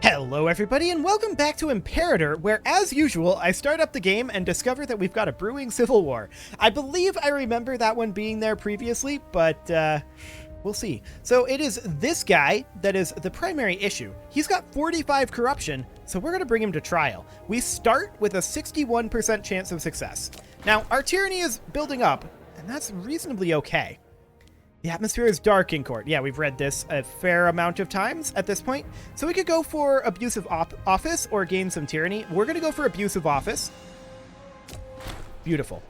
Hello everybody and welcome back to Imperator, where as usual I start up the game and discover that we've got a brewing civil war. I believe I remember that one being there previously, but we'll see. So it is this guy that is the primary issue. He's got 45 corruption, so we're going to bring him to trial. We start with a 61% chance of success. Now our tyranny is building up, and that's reasonably okay. The atmosphere is dark in court. Yeah, we've read this a fair amount of times at this point. So we could go for abusive office or gain some tyranny. We're going to go for abusive office. Beautiful.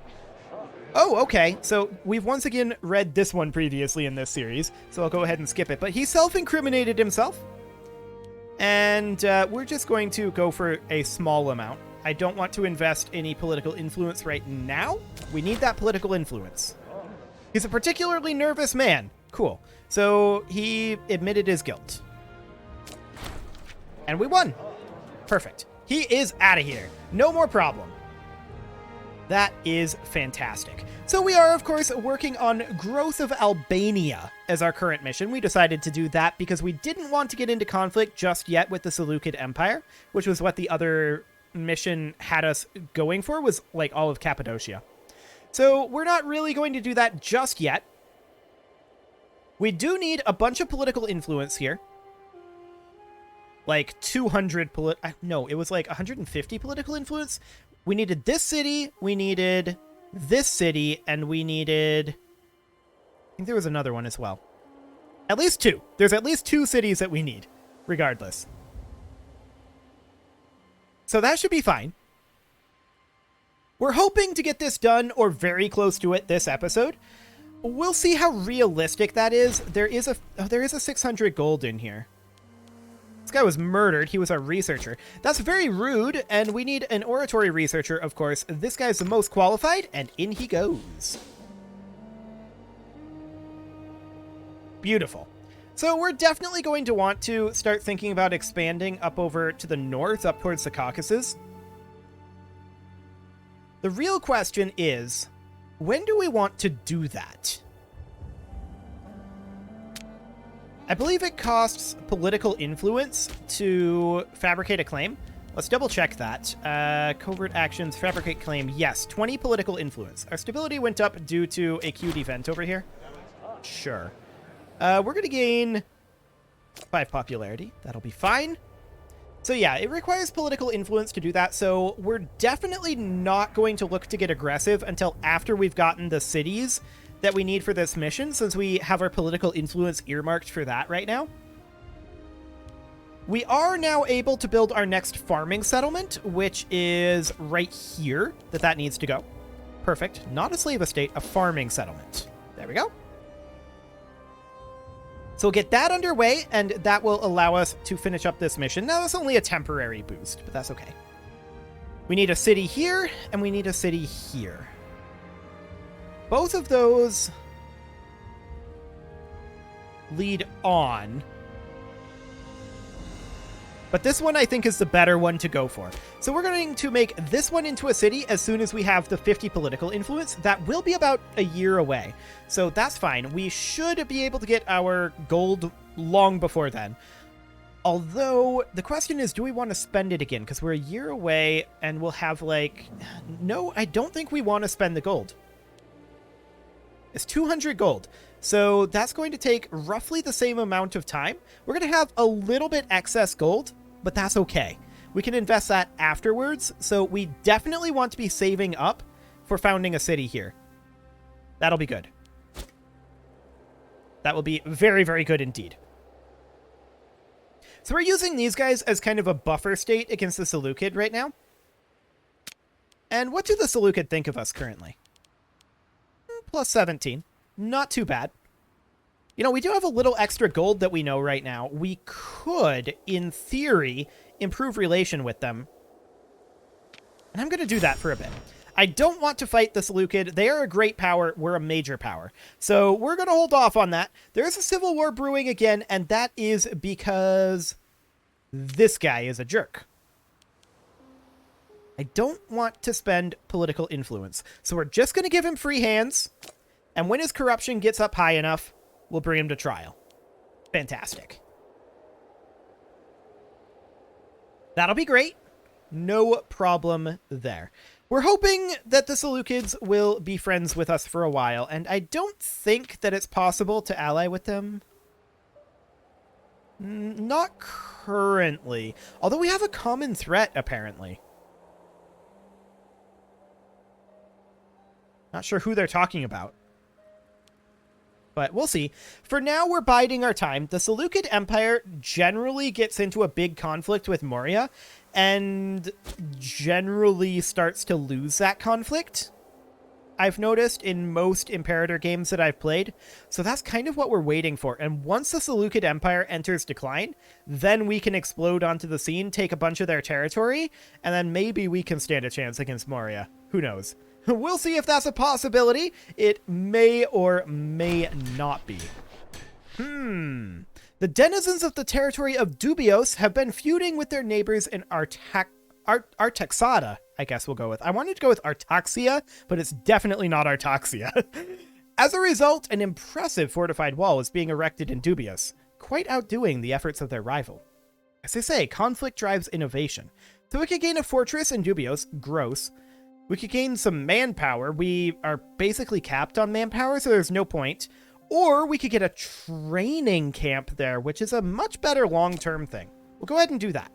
Oh, okay. So we've once again read this one previously in this series, so I'll go ahead and skip it. But he self-incriminated himself. And we're just going to go for a small amount. I don't want to invest any political influence right now. We need that political influence. He's a particularly nervous man. Cool. So he admitted his guilt. And we won. Perfect. He is out of here. No more problem. That is fantastic. So we are, of course, working on growth of Albania as our current mission. We decided to do that because we didn't want to get into conflict just yet with the Seleucid Empire, which was what the other mission had us going for, was like all of Cappadocia. So we're not really going to do that just yet. We do need a bunch of political influence here. Like 200 no, it was like 150 political influence. We needed this city, we needed this city, and we needed... I think there was another one as well. At least two. There's at least two cities that we need, regardless. So that should be fine. We're hoping to get this done, or very close to it, this episode. We'll see how realistic that is. There is a 600 gold in here. This guy was murdered. He was a researcher. That's very rude, and we need an oratory researcher, of course. This guy's the most qualified, and in he goes. Beautiful. So we're definitely going to want to start thinking about expanding up over to the north, up towards the Caucasus. The real question is, when do we want to do that? I believe it costs political influence to fabricate a claim. Let's double check that. Covert actions, fabricate claim. Yes, 20 political influence. Our stability went up due to a cute event over here. Sure. We're going to gain 5 popularity. That'll be fine. So yeah, it requires political influence to do that, so we're definitely not going to look to get aggressive until after we've gotten the cities that we need for this mission, since we have our political influence earmarked for that right now. We are now able to build our next farming settlement, which is right here, that needs to go. Perfect. Not a slave estate, a farming settlement. There we go. So we'll get that underway, and that will allow us to finish up this mission. Now, that's only a temporary boost, but that's okay. We need a city here, and we need a city here. Both of those lead on. But this one, I think, is the better one to go for. So we're going to make this one into a city as soon as we have the 50 political influence. That will be about a year away. So that's fine. We should be able to get our gold long before then. Although, the question is, do we want to spend it again? Because we're a year away, and we'll have, like... No, I don't think we want to spend the gold. It's 200 gold. So that's going to take roughly the same amount of time. We're going to have a little bit excess gold, but that's okay. We can invest that afterwards. So we definitely want to be saving up for founding a city here. That'll be good. That will be very, very good indeed. So we're using these guys as kind of a buffer state against the Seleucid right now. And what do the Seleucid think of us currently? Plus 17. Not too bad. You know, we do have a little extra gold that we know right now. We could, in theory, improve relation with them. And I'm going to do that for a bit. I don't want to fight the Seleucid. They are a great power. We're a major power. So we're going to hold off on that. There is a civil war brewing again, and that is because this guy is a jerk. I don't want to spend political influence. So we're just going to give him free hands. And when his corruption gets up high enough, we'll bring him to trial. Fantastic. That'll be great. No problem there. We're hoping that the Seleucids will be friends with us for a while, and I don't think that it's possible to ally with them. Not currently. Although we have a common threat, apparently. Not sure who they're talking about. But we'll see. For now, we're biding our time. The Seleucid Empire generally gets into a big conflict with Moria, and generally starts to lose that conflict. I've noticed in most Imperator games that I've played. So that's kind of what we're waiting for. And once the Seleucid Empire enters decline, then we can explode onto the scene, take a bunch of their territory, and then maybe we can stand a chance against Moria. Who knows? We'll see if that's a possibility. It may or may not be. The denizens of the territory of Dubios have been feuding with their neighbors in Artaxata, I guess we'll go with. I wanted to go with Artaxia, but it's definitely not Artaxia. As a result, an impressive fortified wall is being erected in Dubios, quite outdoing the efforts of their rival. As they say, conflict drives innovation. So we could gain a fortress in Dubios, gross. We could gain some manpower. We are basically capped on manpower, so there's no point. Or we could get a training camp there, which is a much better long-term thing. We'll go ahead and do that.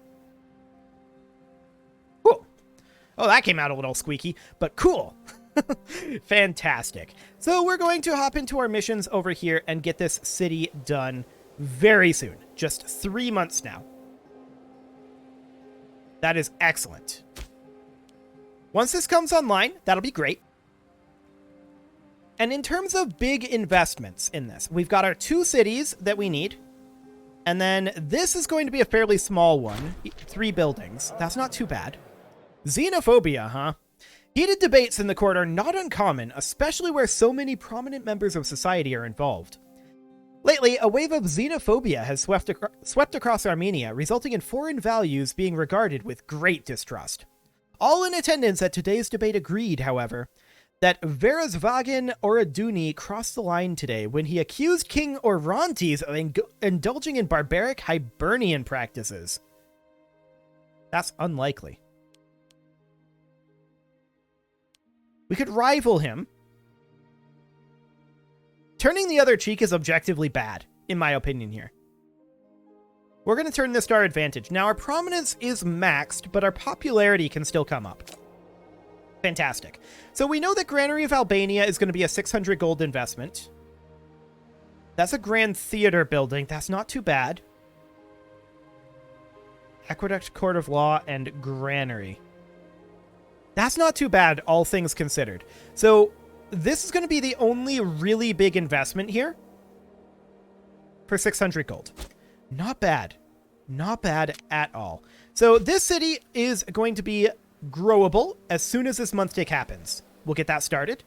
Cool. Oh, that came out a little squeaky, but cool. Fantastic. So we're going to hop into our missions over here and get this city done very soon. Just 3 months now. That is excellent. Once this comes online, that'll be great. And in terms of big investments in this, we've got our 2 cities that we need. And then this is going to be a fairly small one. 3 buildings. That's not too bad. Xenophobia, huh? Heated debates in the court are not uncommon, especially where so many prominent members of society are involved. Lately, a wave of xenophobia has swept across Armenia, resulting in foreign values being regarded with great distrust. All in attendance at today's debate agreed, however, that Verazvagan Oraduni crossed the line today when he accused King Orontes of indulging in barbaric Hibernian practices. That's unlikely. We could rival him. Turning the other cheek is objectively bad, in my opinion here. We're going to turn this to our advantage. Now, our prominence is maxed, but our popularity can still come up. Fantastic. So we know that Granary of Albania is going to be a 600 gold investment. That's a Grand Theater building. That's not too bad. Aqueduct, Court of Law, and Granary. That's not too bad, all things considered. So this is going to be the only really big investment here for 600 gold. Not bad. Not bad at all. So this city is going to be growable as soon as this month tick happens. We'll get that started.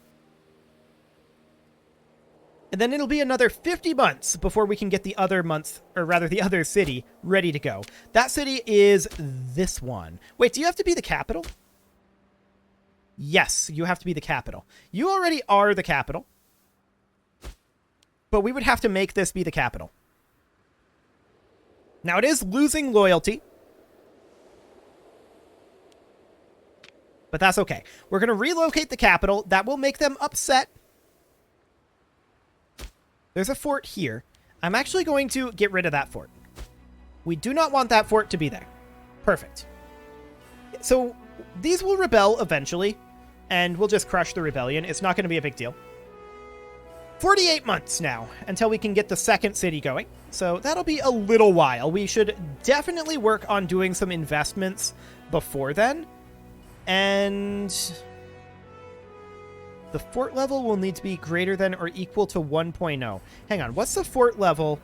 And then it'll be another 50 months before we can get the other month, or rather the other city, ready to go. That city is this one. Wait, do you have to be the capital? Yes, you have to be the capital. You already are the capital. But we would have to make this be the capital. Now, it is losing loyalty. But that's okay. We're going to relocate the capital. That will make them upset. There's a fort here. I'm actually going to get rid of that fort. We do not want that fort to be there. Perfect. So, these will rebel eventually. And we'll just crush the rebellion. It's not going to be a big deal. 48 months now until we can get the second city going. So that'll be a little while. We should definitely work on doing some investments before then. And the fort level will need to be greater than or equal to 1.0. Hang on, what's the fort level?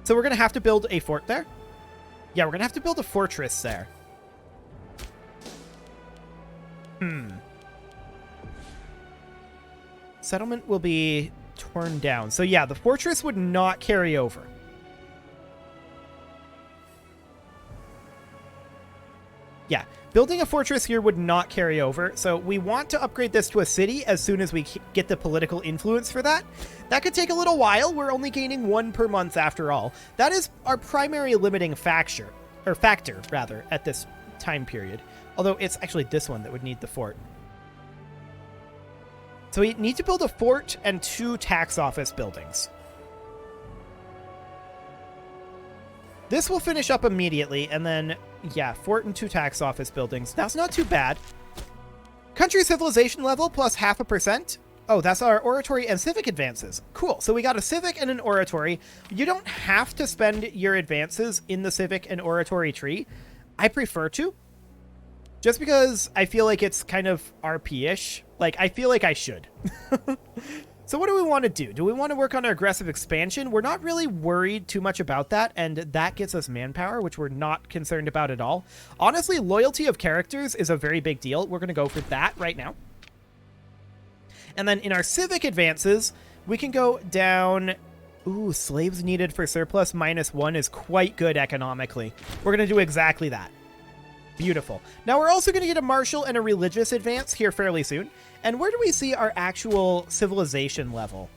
So we're going to have to build a fort there? Yeah, we're going to have to build a fortress there. Settlement will be torn down. So yeah, the fortress would not carry over. Yeah, building a fortress here would not carry over. So we want to upgrade this to a city as soon as we get the political influence for that. That could take a little while. We're only gaining 1 per month after all. That is our primary limiting factor. or factor, rather, at this time period. Although it's actually this one that would need the fort. So we need to build a fort and 2 tax office buildings. This will finish up immediately, and then, yeah, fort and 2 tax office buildings. That's not too bad. Country civilization level plus 0.5%. Oh, that's our oratory and civic advances. Cool. So we got a civic and an oratory. You don't have to spend your advances in the civic and oratory tree. I prefer to. Just because I feel like it's kind of RP-ish. Like, I feel like I should. So what do we want to do? Do we want to work on our aggressive expansion? We're not really worried too much about that, and that gets us manpower, which we're not concerned about at all. Honestly, loyalty of characters is a very big deal. We're going to go for that right now. And then in our civic advances, we can go down... Ooh, slaves needed for surplus -1 is quite good economically. We're going to do exactly that. Beautiful. Now we're also going to get a martial and a religious advance here fairly soon. And where do we see our actual civilization level?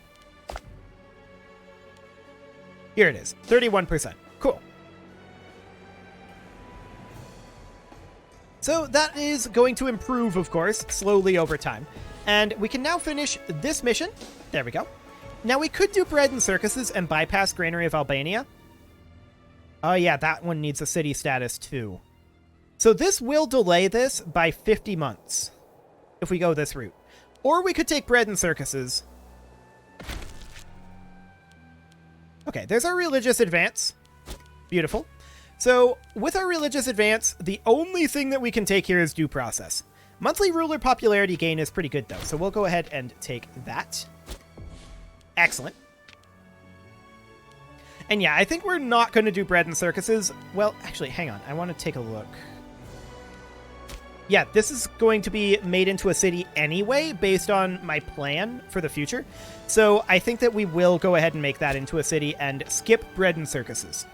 Here it is, 31%. Cool. So that is going to improve, of course, slowly over time. And we can now finish this mission. There we go. Now we could do bread and circuses and bypass Granary of Albania. Oh yeah, that one needs a city status too. So this will delay this by 50 months if we go this route. Or we could take bread and circuses. Okay, there's our religious advance. Beautiful. So with our religious advance, the only thing that we can take here is due process. Monthly ruler popularity gain is pretty good though, so we'll go ahead and take that. Excellent. And yeah, I think we're not going to do bread and circuses. Well, actually, hang on. I want to take a look. Yeah, this is going to be made into a city anyway, based on my plan for the future. So I think that we will go ahead and make that into a city and skip bread and circuses.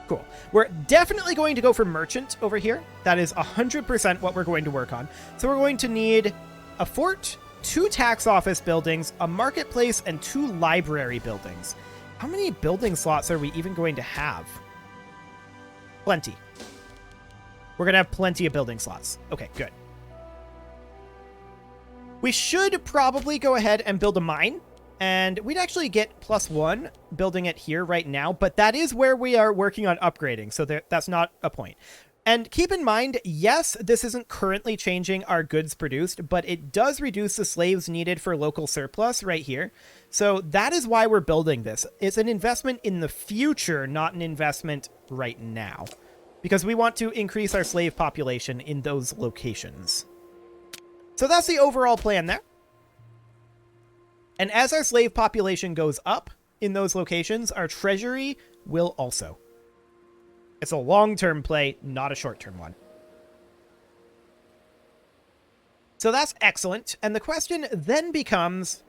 Cool. We're definitely going to go for merchant over here. That is 100% what we're going to work on. So we're going to need a fort, 2 tax office buildings, a marketplace, and 2 library buildings. How many building slots are we even going to have? Plenty. We're going to have plenty of building slots. Okay, good. We should probably go ahead and build a mine. And we'd actually get +1 building it here right now. But that is where we are working on upgrading. So that's not a point. And keep in mind, yes, this isn't currently changing our goods produced, but it does reduce the slaves needed for local surplus right here. So that is why we're building this. It's an investment in the future, not an investment right now. Because we want to increase our slave population in those locations. So that's the overall plan there. And as our slave population goes up in those locations, our treasury will also. It's a long-term play, not a short-term one. So that's excellent. And the question then becomes,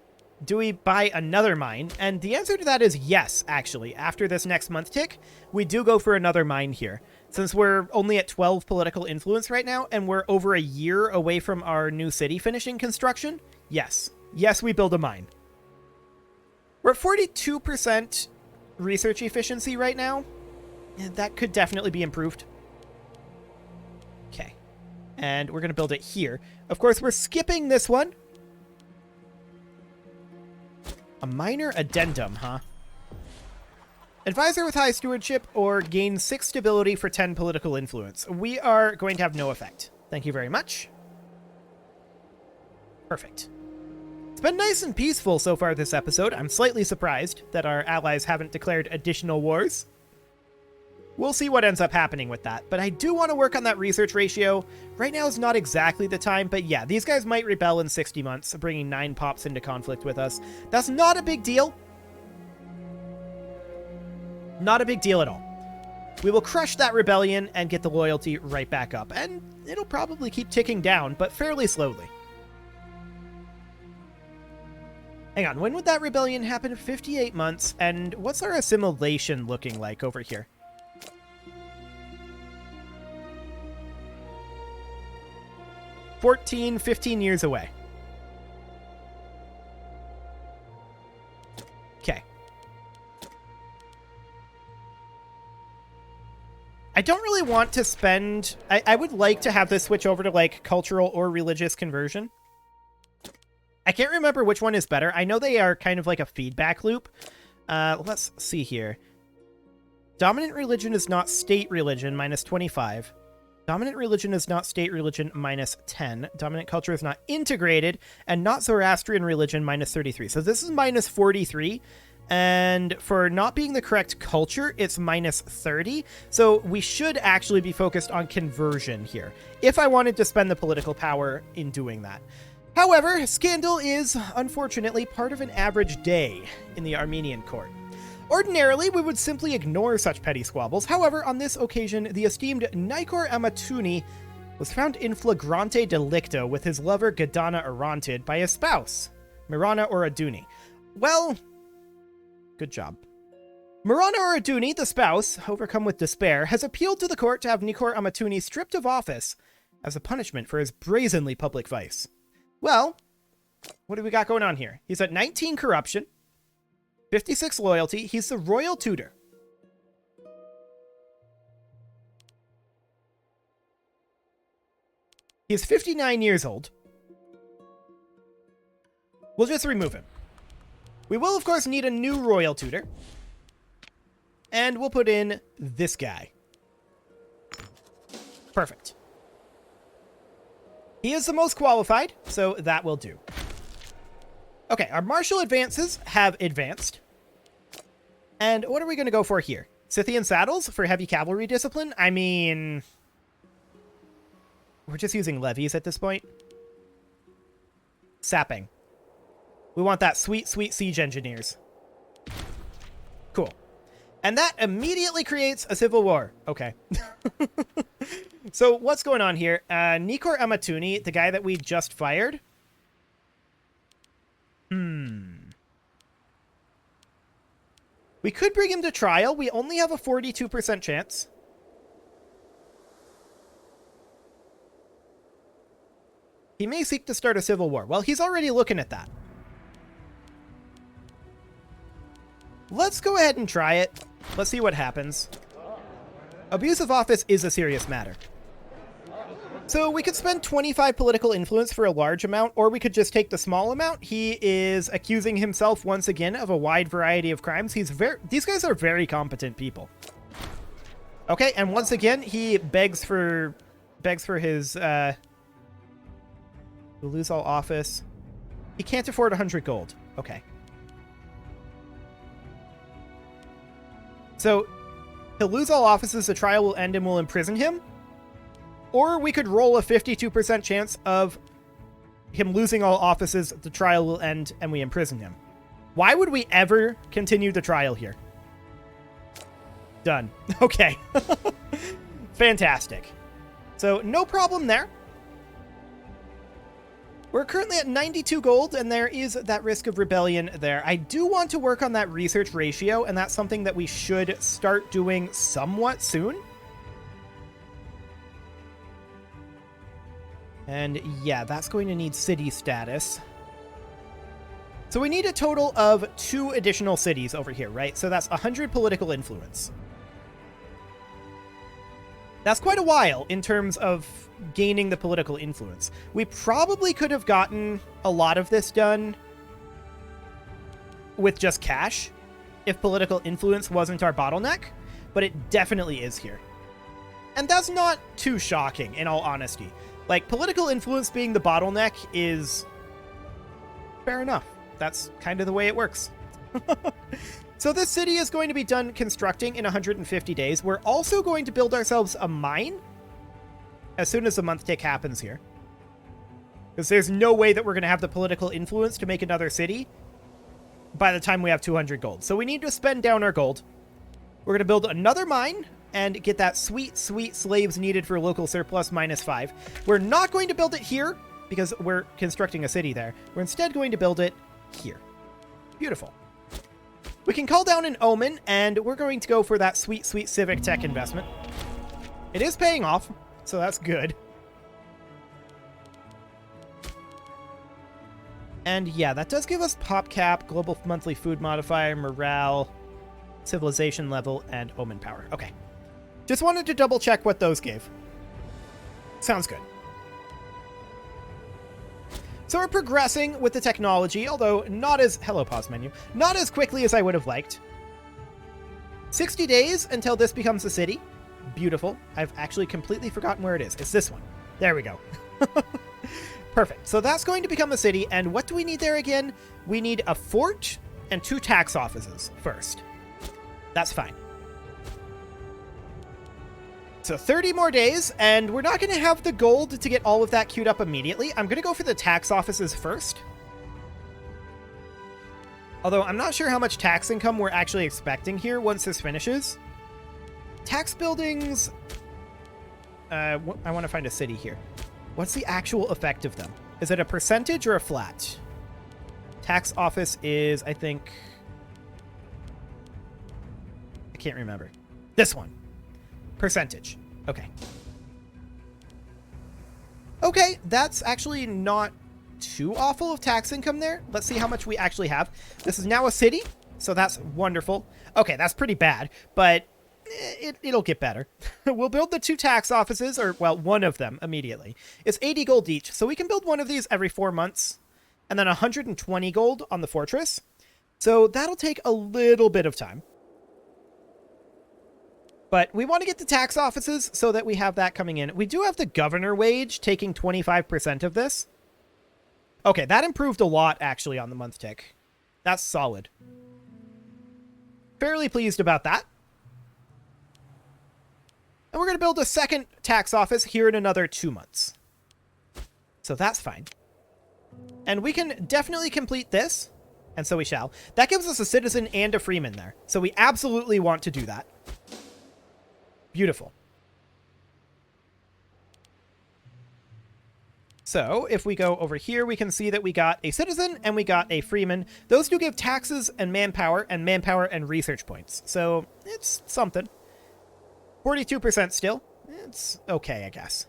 do we buy another mine? And the answer to that is yes, actually. After this next month tick, we do go for another mine here. Since we're only at 12 political influence right now, and we're over a year away from our new city finishing construction, yes. Yes, we build a mine. We're at 42% research efficiency right now. And that could definitely be improved. Okay. And we're going to build it here. Of course, we're skipping this one. A minor addendum, huh? Advisor with high stewardship or gain 6 stability for 10 political influence. We are going to have no effect. Thank you very much. Perfect. It's been nice and peaceful so far this episode. I'm slightly surprised that our allies haven't declared additional wars. We'll see what ends up happening with that, but I do want to work on that research ratio. Right now is not exactly the time, but yeah, these guys might rebel in 60 months, bringing 9 pops into conflict with us. That's not a big deal. Not a big deal at all. We will crush that rebellion and get the loyalty right back up, and it'll probably keep ticking down, but fairly slowly. Hang on, when would that rebellion happen? 58 months, and what's our assimilation looking like over here? 14, 15 years away. Okay. don't really want to spend... I would like to have this switch over to, like, cultural or religious conversion. I can't remember which one is better. I know they are kind of like a feedback loop. Let's see here. Dominant religion is not state religion, minus 25. Dominant religion is not state religion, minus 10. Dominant culture is not integrated, and not Zoroastrian religion, minus 33. So this is minus 43. And for not being the correct culture, it's minus 30. So we should actually be focused on conversion here, if I wanted to spend the political power in doing that. However, scandal is, unfortunately, part of an average day in the Armenian court. Ordinarily, we would simply ignore such petty squabbles. However, on this occasion, the esteemed Nikor Amatuni was found in flagrante delicto with his lover Gadana Arantid by his spouse, Mirana Oraduni. Well, good job. Mirana Oraduni, the spouse, overcome with despair, has appealed to the court to have Nikor Amatuni stripped of office as a punishment for his brazenly public vice. Well, what do we got going on here? He's at 19 corruption, 56 loyalty. He's the royal tutor. He's 59 years old. We'll just remove him. We will, of course, need a new royal tutor. And we'll put in this guy. Perfect. He is the most qualified, so that will do. Okay, our martial advances have advanced. And what are we going to go for here? Scythian saddles for heavy cavalry discipline? I mean, we're just using levies at this point. Sapping. We want that sweet, sweet siege engineers. Cool. And that immediately creates a civil war. Okay. So what's going on here? Nikor Amatuni, the guy that we just fired. We could bring him to trial. We only have a 42% chance. He may seek to start a civil war. Well, he's already looking at that. Let's go ahead and try it. Let's see what happens. Abuse of office is a serious matter. So we could spend 25 political influence for a large amount, or we could just take the small amount. He is accusing himself once again of a wide variety of crimes. These guys are very competent people. Okay, and once again, he begs for his we'll lose all office. He can't afford 100 gold. Okay. So he'll lose all offices, the trial will end and we'll imprison him. Or we could roll a 52% chance of him losing all offices, the trial will end, and we imprison him. Why would we ever continue the trial here? Done. Okay. Fantastic. So no problem there. We're currently at 92 gold, and there is that risk of rebellion there. I do want to work on that research ratio, and that's something that we should start doing somewhat soon. And yeah, that's going to need city status. So we need a total of 2 additional cities over here, right? So that's 100 political influence. That's quite a while in terms of gaining the political influence. We probably could have gotten a lot of this done with just cash if political influence wasn't our bottleneck, but it definitely is here. And that's not too shocking, in all honesty. Like, political influence being the bottleneck is fair enough. That's kind of the way it works. So this city is going to be done constructing in 150 days. We're also going to build ourselves a mine as soon as the month tick happens here. Because there's no way that we're going to have the political influence to make another city by the time we have 200 gold. So we need to spend down our gold. We're going to build another mine and get that sweet, sweet slaves needed for local surplus -5. We're not going to build it here because we're constructing a city there. We're instead going to build it here. Beautiful. We can call down an omen, and we're going to go for that sweet, sweet civic tech investment. It is paying off, so that's good. And yeah, that does give us pop cap, global monthly food modifier, morale, civilization level, and omen power. Okay. Just wanted to double check what those gave. Sounds good. So we're progressing with the technology, although not as... Hello, pause menu. Not as quickly as I would have liked. 60 days until this becomes a city. Beautiful. I've actually completely forgotten where it is. It's this one. There we go. Perfect. So that's going to become a city. And what do we need there again? We need a fort and 2 tax offices first. That's fine. So 30 more days, and we're not going to have the gold to get all of that queued up immediately. I'm going to go for the tax offices first. Although I'm not sure how much tax income we're actually expecting here once this finishes. Tax buildings... I want to find a city here. What's the actual effect of them? Is it a percentage or a flat? Tax office is, I think... I can't remember. This one. Percentage. Okay. Okay, that's actually not too awful of tax income there. Let's see how much we actually have. This is now a city, so that's wonderful. Okay, that's pretty bad, but it'll get better. We'll build the 2 tax offices, or, well, one of them immediately. It's 80 gold each, so we can build one of these every 4 months, and then 120 gold on the fortress. So that'll take a little bit of time. But we want to get the tax offices so that we have that coming in. We do have the governor wage taking 25% of this. Okay, that improved a lot, actually, on the month tick. That's solid. Fairly pleased about that. And we're going to build a second tax office here in another 2 months. So that's fine. And we can definitely complete this. And so we shall. That gives us a citizen and a freeman there. So we absolutely want to do that. Beautiful. So if we go over here, we can see that we got a citizen and we got a freeman. Those do give taxes and manpower and research points. So it's something. 42% still. It's okay, I guess.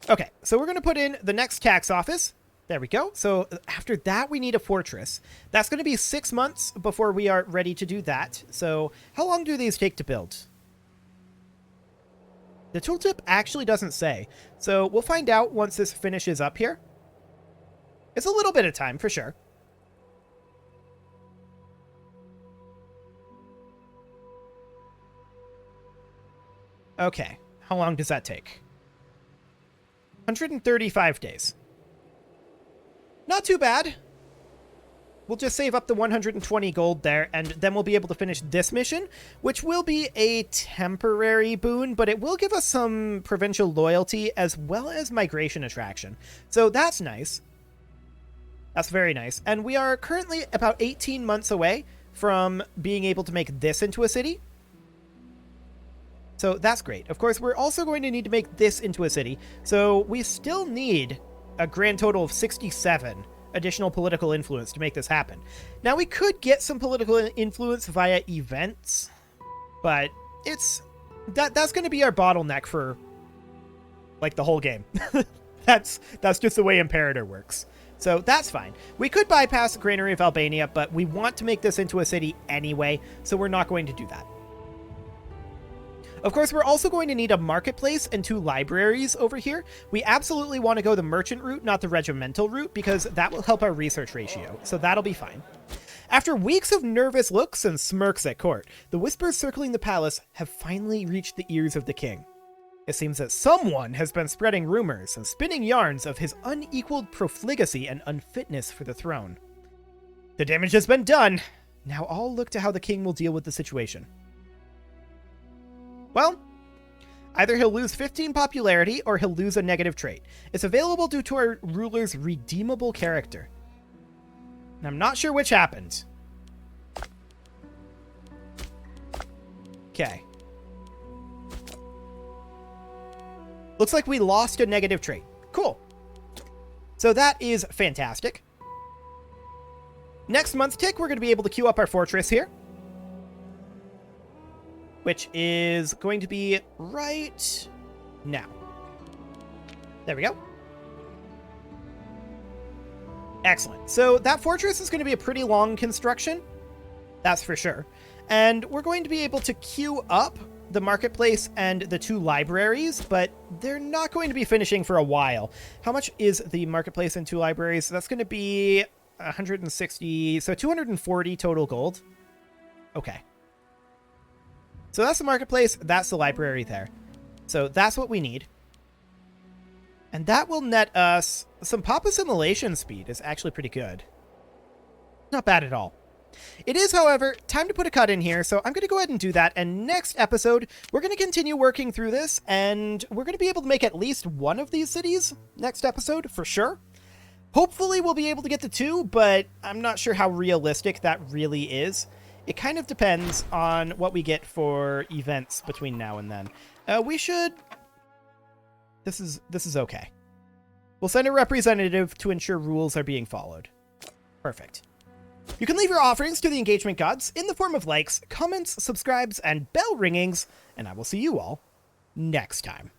Okay, so we're going to put in the next tax office. There we go. So after that, we need a fortress. That's going to be 6 months before we are ready to do that. So how long do these take to build? The tooltip actually doesn't say. So we'll find out once this finishes up here. It's a little bit of time for sure. Okay. How long does that take? 135 days. Not too bad. We'll just save up the 120 gold there, and then we'll be able to finish this mission, which will be a temporary boon, but it will give us some provincial loyalty as well as migration attraction. So that's nice. That's very nice. And we are currently about 18 months away from being able to make this into a city. So that's great. Of course, we're also going to need to make this into a city. So we still need a grand total of 67 additional political influence to make this happen. Now, we could get some political influence via events, but that's going to be our bottleneck for like the whole game. That's just the way Imperator works. So that's fine. We could bypass the Granary of Albania, but we want to make this into a city anyway, so we're not going to do that. Of course, we're also going to need a marketplace and 2 libraries over here. We absolutely want to go the merchant route, not the regimental route, because that will help our research ratio, so that'll be fine. After weeks of nervous looks and smirks at court, the whispers circling the palace have finally reached the ears of the king. It seems that someone has been spreading rumors and spinning yarns of his unequaled profligacy and unfitness for the throne. The damage has been done. Now all look to how the king will deal with the situation. Well, either he'll lose 15 popularity or he'll lose a negative trait. It's available due to our ruler's redeemable character. And I'm not sure which happened. Okay. Looks like we lost a negative trait. Cool. So that is fantastic. Next month's tick, we're going to be able to queue up our fortress here, which is going to be right now. There we go. Excellent. So that fortress is going to be a pretty long construction. That's for sure. And we're going to be able to queue up the marketplace and the 2 libraries, but they're not going to be finishing for a while. How much is the marketplace and 2 libraries? That's going to be 160, so 240 total gold. Okay. So that's the marketplace, that's the library there. So that's what we need. And that will net us some pop assimilation speed is actually pretty good. Not bad at all. It is, however, time to put a cut in here, so I'm going to go ahead and do that, and next episode, we're going to continue working through this, and we're going to be able to make at least one of these cities next episode, for sure. Hopefully we'll be able to get to 2, but I'm not sure how realistic that really is. It kind of depends on what we get for events between now and then. We should... This is okay. We'll send a representative to ensure rules are being followed. Perfect. You can leave your offerings to the engagement gods in the form of likes, comments, subscribes, and bell ringings, and I will see you all next time.